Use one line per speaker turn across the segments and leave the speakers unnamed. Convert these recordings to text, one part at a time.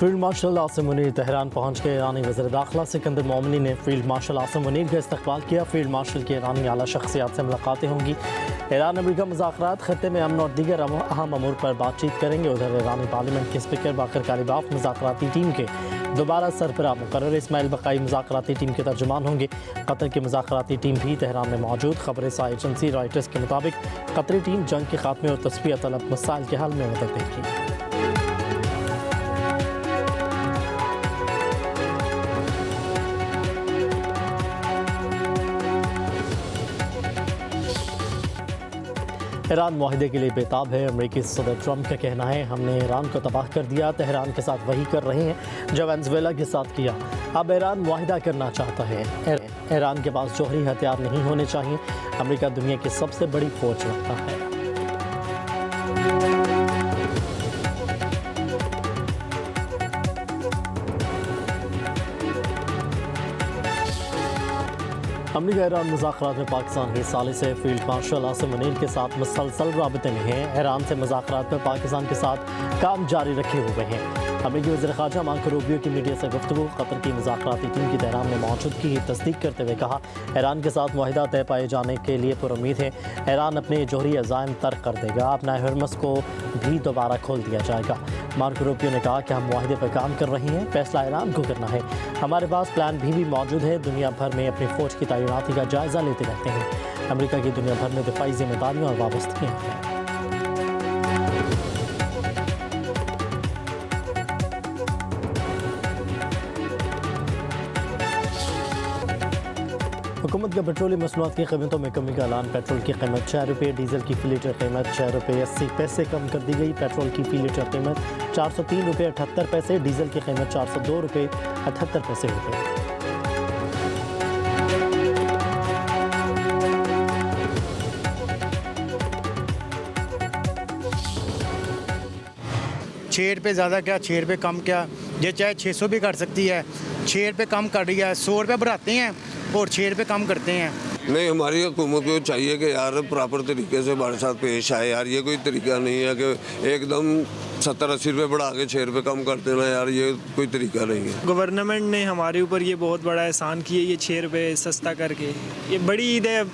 Field marshal Asim Munir Tehran पहुंच के ईरानी वज़ीर दाखिला सिकंदर मोमिनी ने फील्ड मार्शल आसिम मुनीर का इस्तकबाल किया। फील्ड मार्शल की ईरानी आला शख्सियात से मुलाकातें होंगी। ईरान अमेरिका मुज़ाकरात खत्ते में अमन और दीगर अहम अमूर पर बातचीत करेंगे। उधर ईरानी पार्लियामेंट के स्पीकर बाकर कालिबाफ मुज़ाकराती टीम के दोबारा सरबराह मुकर्रर इस्माइल बकाई मुज़ाकराती टीम के तर्जुमान होंगे। कतर की मुज़ाकराती टीम भी तेहरान में मौजूद। खबर एजेंसी रॉयटर्स के मुताबिक कतरी टीम जंग के खात्मे और तस्फिया तलब मसाइल के हल में मदद देगी। ईरान मुआहदे के लिए बेताब है। अमेरिकी सदर ट्रंप का कहना है, हमने ईरान को तबाह कर दिया, तेहरान के साथ वही कर रहे हैं जो वेनेजुएला के साथ किया। अब ईरान मुआहदा करना चाहता है। ईरान के पास जौहरी हथियार नहीं होने चाहिए। अमेरिका दुनिया की सबसे बड़ी फौज रखता है। अमेरिका ईरान मुज़ाकरात में पाकिस्तान के साले से फील्ड मार्शल आसिम मुनीर के साथ मुसलसल राबते में हैं। ईरान से मुज़ाकरात में पाकिस्तान के साथ काम जारी रखे हुए हैं। अमेरिकी वज़ीर ख़ारजा मार्को रूबियो की मीडिया से गुफ्तगू। कतर की मुज़ाकराती टीम की तेहरान में मौजूदगी की तस्दीक करते हुए कहा, ईरान के साथ मुआहदा तय पाए जाने के लिए पुरुम्मीद है। ईरान अपने जौहरी अज़ाइम तर्क कर देगा। अपना हरमस को भी दोबारा खोल दिया जाएगा। मार्को रूबियो ने कहा कि हम मुआहदे पर काम कर रहे हैं, फैसला ईरान को करना है। हमारे पास प्लान भी मौजूद है। दुनिया भर में अपनी फ़ौज की तैनाती का जायज़ा लेते रहते हैं। अमेरिका की दुनिया भर में दिफाई जिम्मेदारियों और वाबस्तगियाँ हैं। हुकूमत का पेट्रोलियम मसनूआत की कीमतों में कमी का ऐलान। पेट्रोल की कीमत 6 रुपये, डीजल की फ़ी लीटर कीमत 6 रुपये 80 पैसे कम कर दी गई। पेट्रोल की फ़ी लीटर कीमत 403 रुपये 78 पैसे, डीजल की कीमत 402 रुपये 78 पैसे हो गई।
₹6 रुपये ज़्यादा क्या, ₹6 रुपये कम क्या, ये चाहे 600 भी कर सकती है। ₹6 रुपये कम कर रही है, ₹100 रुपये बढ़ाते हैं और ₹6 रुपये कम करते हैं।
नहीं, हमारी हुकूमत को चाहिए कि यार प्रॉपर तरीके से हमारे साथ पेश आए। यार ये कोई तरीका नहीं है कि एकदम 70-80 रुपये बढ़ा के 6 रुपये कम कर देना। यार ये कोई तरीका नहीं है।
गवर्नमेंट ने हमारे ऊपर ये बहुत बड़ा एहसान किया, ये 6 रुपये सस्ता करके। ये बड़ी ईद है,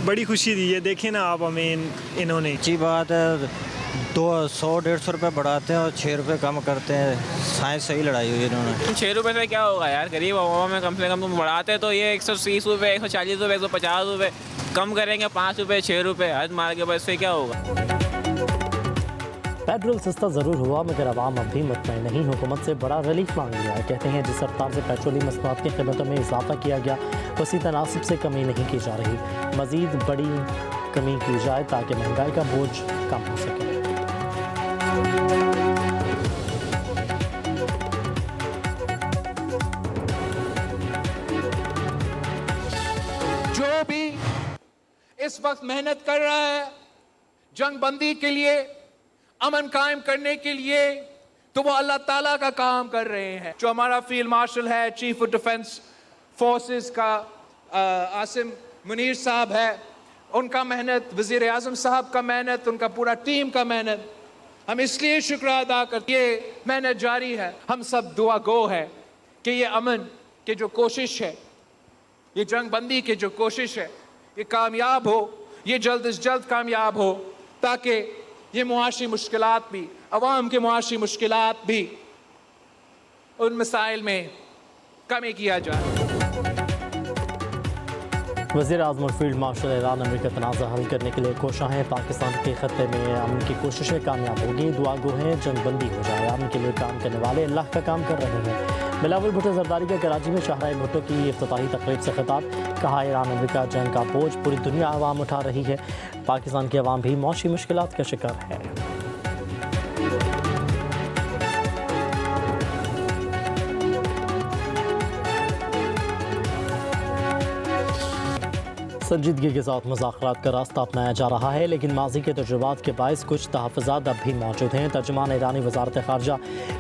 बड़ी खुशी दी है। देखें ना आप, हमें इन्होंने
अच्छी बात है। 200-150 रुपये बढ़ाते हैं और 6 रुपये कम करते हैं। साइंस सही लड़ाई हुई इन्होंने।
6 रुपये से क्या होगा यार, गरीब आवाम में कम से कम तुम बढ़ाते तो ये 130 रुपये, 140 रुपये, 150 रुपये कम करेंगे। 5 रुपये 6 रुपये हद मार के, बस से क्या होगा।
पेट्रोल सस्ता ज़रूर हुआ मगर आवाम अब भी मुतमईन नहीं। हुकूमत से बड़ा रिलीफ मांग लिया है। कहते हैं जिस रफ्तार से पेट्रोलियम मसनूआत की कीमतों में इजाफा किया गया उसी तनासिब से कमी नहीं की जा रही। मज़ीद बड़ी कमी की जाए ताकि महंगाई का बोझ कम हो सके।
जो भी इस वक्त मेहनत कर रहा है जंग बंदी के लिए, अमन कायम करने के लिए, तो वो अल्लाह ताला का काम कर रहे हैं। जो हमारा फील्ड मार्शल है, चीफ ऑफ डिफेंस फोर्सेस का आसिम मुनीर साहब है, उनका मेहनत, वजीर आजम साहब का मेहनत, उनका पूरा टीम का मेहनत, हम इसलिए शुक्र अदा करते हैं। ये मेहनत जारी है। हम सब दुआ गो है कि ये अमन की जो कोशिश है, ये जंग बंदी की जो कोशिश है, ये कामयाब हो, ये जल्द से जल्द कामयाब हो, ताकि ये मुआशी मुश्किलात भी, अवाम के मुआशी मुश्किलात भी, उन मसाइल में कमी किया जाए।
वज़ीर आज़म और फील्ड मार्शल ईरान अमेरिका तनाज़ा हल करने के लिए कोशा हैं। पाकिस्तान के खत्ते में अमन की कोशिशें कामयाब होगी। दुआ गो हैं जंग बंदी हो जाए। अमन के लिए काम करने वाले अल्लाह का काम कर रहे हैं। बिलावल भुट्टो जरदारी का कराची में शाहराह भुट्टो की इफ्तिताही तकरीब से खिताब। कहा, ईरान अमेरिका जंग का बोझ पूरी दुनिया आवाम उठा रही है। पाकिस्तान की आवाम भी मौशी मुश्किलात का शिकार है। संजीदगी के साथ मुज़ाकरात का रास्ता अपनाया जा रहा है, लेकिन माजी के तजुर्बात के बायस कुछ तहफ़्फ़ुज़ात अब भी मौजूद हैं। तर्जुमान ईरानी वज़ारत ख़ारजा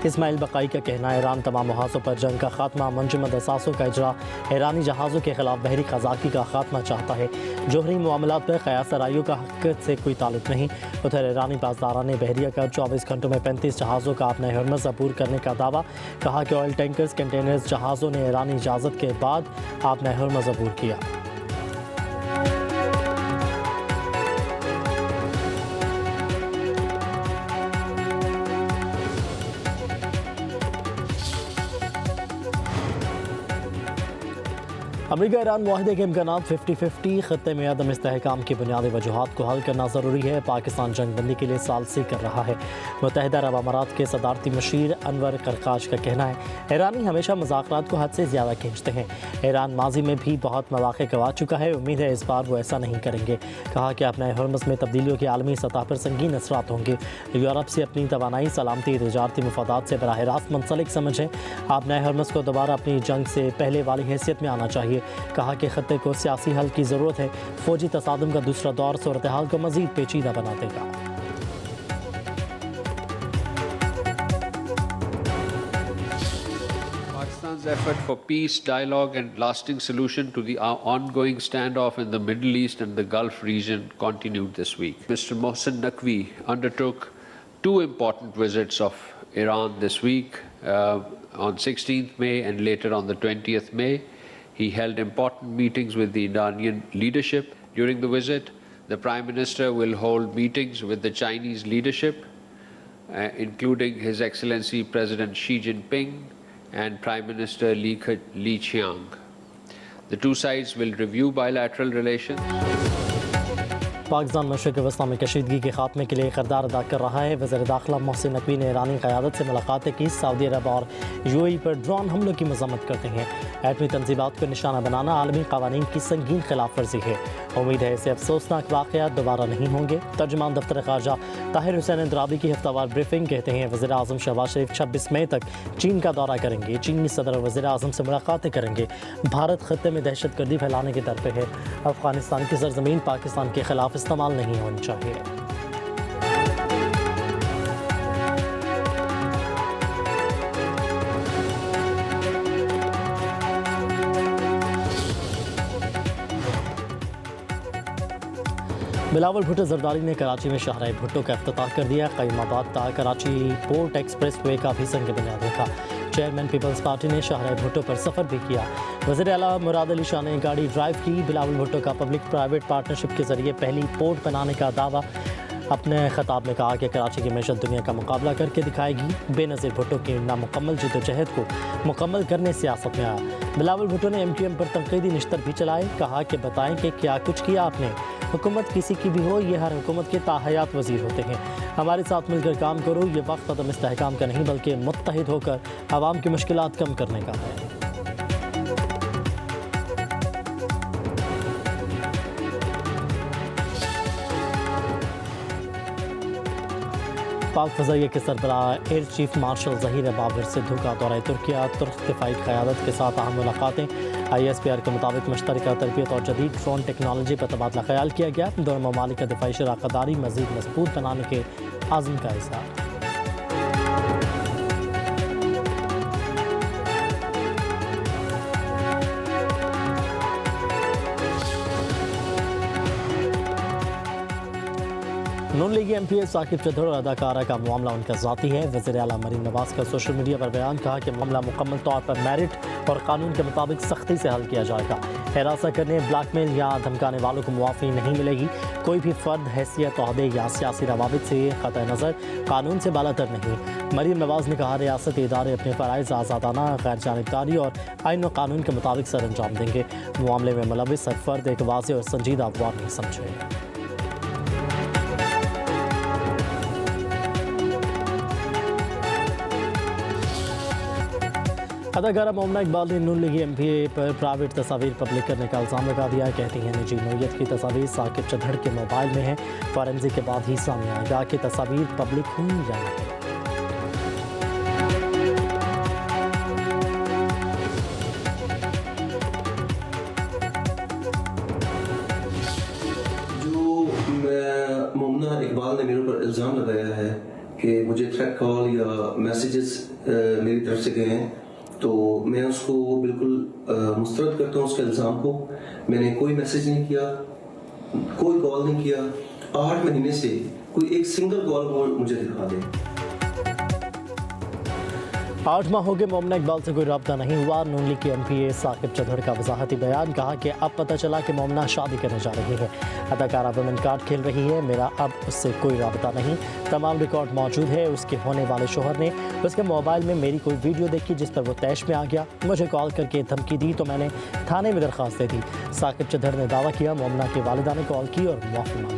इस्माइल बक़ाई का कहना है, ईरान तमाम मुहाज़ों पर जंग का खात्मा, मुंजमद असासों का इजरा, ईरानी जहाज़ों के खिलाफ बहरी ख़ज़ाकी का खात्मा चाहता है। जोहरी मामलात पर क़यास राइयों का हक़ से कोई ताल्लुक़ नहीं। उधर ईरानी पासदारा ने बहरिया का 24 घंटों में 35 जहाज़ों का अपने हरमज़ अबूर करने का दावा। कहा कि ऑयल टैंकर्स कंटेनर्स जहाज़ों ने ईरानी इजाज़त के बाद अपने हरमज़ अबूर किया। अमरीका ईरान मुआहदे के इम्कानात 50-50। ख़त्ते में अदम इस्तेहकाम की बुनियादी वजूहात को हल करना ज़रूरी है। पाकिस्तान जंग बंदी के लिए सालसी कर रहा है। मुत्तहिदा अरब अमारात के सदारती मशीर अनवर करकाश का कहना है, ईरानी हमेशा मुज़ाकरात को हद से ज़्यादा खींचते हैं। ईरान माजी में भी बहुत मौक़े गंवा चुका है, उम्मीद है इस बार वो ऐसा नहीं करेंगे। कहा कि अपने हरमज़ में तब्दीलियों के आलमी सतह पर संगीन असरात होंगे। यूरोप से अपनी तवानाई, सलामती, तजारती मुफादात से बराह रास्त मुंसलिक समझें। अपने हरमज़ को दोबारा अपनी जंग से पहले वाली हैसियत में आना चाहिए। कहा कि खत्ते को सियासी हल की ज़रूरत है। फौजी तसादुम का दूसरा दौर सूरत हाल को मज़ीद पेचीदा बना देगा।
Pakistan's effort for peace, dialogue and lasting solution to the ongoing standoff in the Middle East and the Gulf region continued this week. Mr. Mohsen Naqvi undertook two important visits of Iran this week, on 16th May and later on the 20th May. He held important meetings with the Iranian leadership. During the visit, the Prime Minister will hold meetings with the Chinese leadership, including His Excellency President Xi Jinping and Prime Minister Li Qiang. The two sides will review bilateral relations.
Pakistan मशरिक़ वस्ता में कशीदगी के खात्मे के लिए किरदार अदा कर रहा है। वज़ीर दाखिला मोहसिन नकवी ने ईरानी क़यादत से मुलाकातें की। सऊदी अरब और यूएई पर ड्रोन हमलों की मज़म्मत करते हैं। एटमी तंजीबात को निशाना बनाना आलमी क़वानीन की संगीन खिलाफ वर्जी है। उम्मीद है ऐसे अफसोसनाक वाक़यात दोबारा नहीं होंगे। तर्जुमान दफ्तर ख़ारजा ताहिर हुसैन इंद्राबी की हफ्तावार ब्रीफिंग कहते हैं, वज़ीर आज़म शहबाज शरीफ 26 मई तक चीन का दौरा करेंगे। चीनी सदर और वज़ीर आज़म से मुलाकातें करेंगे। भारत खत्ते में दहशतगर्दी फैलाने के दर पे है। अफ़गानिस्तान की सरज़मीन पाकिस्तान के खिलाफ इस्तेमाल नहीं होनी चाहिए। बिलावल भुट्टो जरदारी ने कराची में शाहराह भुट्टो का इफ्तिताह कर दिया। क़य्युमाबाद ता कराची पोर्ट एक्सप्रेस वे का भी संग बुनियाद रखा। चेयरमैन पीपल्स पार्टी ने शाहराह भुट्टो पर सफ़र भी किया। वज़ीर आला मुराद अली शाह ने गाड़ी ड्राइव की। बिलावल भुट्टो का पब्लिक प्राइवेट पार्टनरशिप के ज़रिए पहली पोर्ट बनाने का दावा। अपने ख़िताब में कहा कि कराची की मैशत दुनिया का मुकाबला करके दिखाएगी। बेनज़ीर भुट्टो की नामुकम्मल जद्दोजहद को मुकम्मल करने सियासत में आया। बिलावल भुट्टो ने MQM पर तनकीदी निश्तर भी चलाए। कहा कि बताएं कि क्या कुछ किया आपने। हुकूमत किसी की भी हो, ये हर हुकूमत के ताहयात वज़ीर होते हैं। हमारे साथ मिलकर काम करो। ये वक्त अदम इस्तेहकाम का नहीं बल्कि मुत्तहिद होकर आवाम की मुश्किलात कम करने का है। पाक फ़ज़ाइया के सरबराह air chief marshal Zaheer Babar Sidhu का दौरा तुर्किया। तुर्क दिफाई क़यादत के साथ अहम मुलाकातें। ISPR के मुताबिक मुश्तरका तरबियत और जदीद ड्रोन टेक्नोलॉजी पर तबादला ख्याल किया गया। दोनों ममालिक का दिफाई शराकतदारी मज़ीद मजबूत बनाने के आज़म का इज़हार। नून लीगी MP साकिब चौधरी और अदाकारा का मामला उनका ज़ाती है। वज़ीर आला मरीम नवाज़ का सोशल मीडिया पर बयान। कहा कि मामला मुकम्मल तौर पर मेरिट और कानून के मुताबिक सख्ती से हल किया जाएगा। हिरासत करने, ब्लैकमेल या धमकाने वालों को मुआफ़ी नहीं मिलेगी। कोई भी फ़र्द हैसियत, ओहदे या सियासी रवाबित से क़तई नज़र कानून से बालातर नहीं। मरीम नवाज़ ने कहा, रियासती इदारे अपने फ़राइज़ आज़ादाना, गैर जानिबदारी और आइन और कानून के मुताबिक सर अंजाम देंगे। मामले में मुलव्विस हर फ़र्द एक वाज़ेह और संजीदा वार्निंग समझे। अदाकारा मोमना इकबाल ने नून लीगी MP पर प्राइवेट तस्वीर पब्लिक करने का इल्ज़ाम लगा दिया। कहती हैं निजी नोयत की तस्वीर साकिब चौधरी के मोबाइल में है। फॉरेंसिक के बाद ही सामने आएगा कि तस्वीर पब्लिक हुई या नहीं।
मेरे ऊपर इल्ज़ाम लगाया है कि मुझे थ्रेट कॉल या मैसेजेस मेरी तरफ से गए हैं, तो मैं उसको बिल्कुल मुस्तरद करता हूँ उसके इल्ज़ाम को। मैंने कोई मैसेज नहीं किया, कोई कॉल नहीं किया। 8 महीने से कोई एक सिंगल कॉल वो मुझे दिखा दे।
8 माह हो गए मोमना इकबाल से कोई रब्ता नहीं हुआ। नून लीग के MPA साकिब चौधरी का वजाहती बयान, कहा कि अब पता चला कि मोमना शादी करने जा रही है। अदाकारा वुमेन कार्ड खेल रही है, मेरा अब उससे कोई रब्ता नहीं। तमाम रिकॉर्ड मौजूद है। उसके होने वाले शोहर ने उसके मोबाइल में मेरी कोई वीडियो देखी जिस पर वो तैश में आ गया, मुझे कॉल करके धमकी दी तो मैंने थाने में दरख्वास्त दे दी। साकिब चौधरी ने दावा किया मोमना के वालिदा ने कॉल की और माफ़ी मांगी।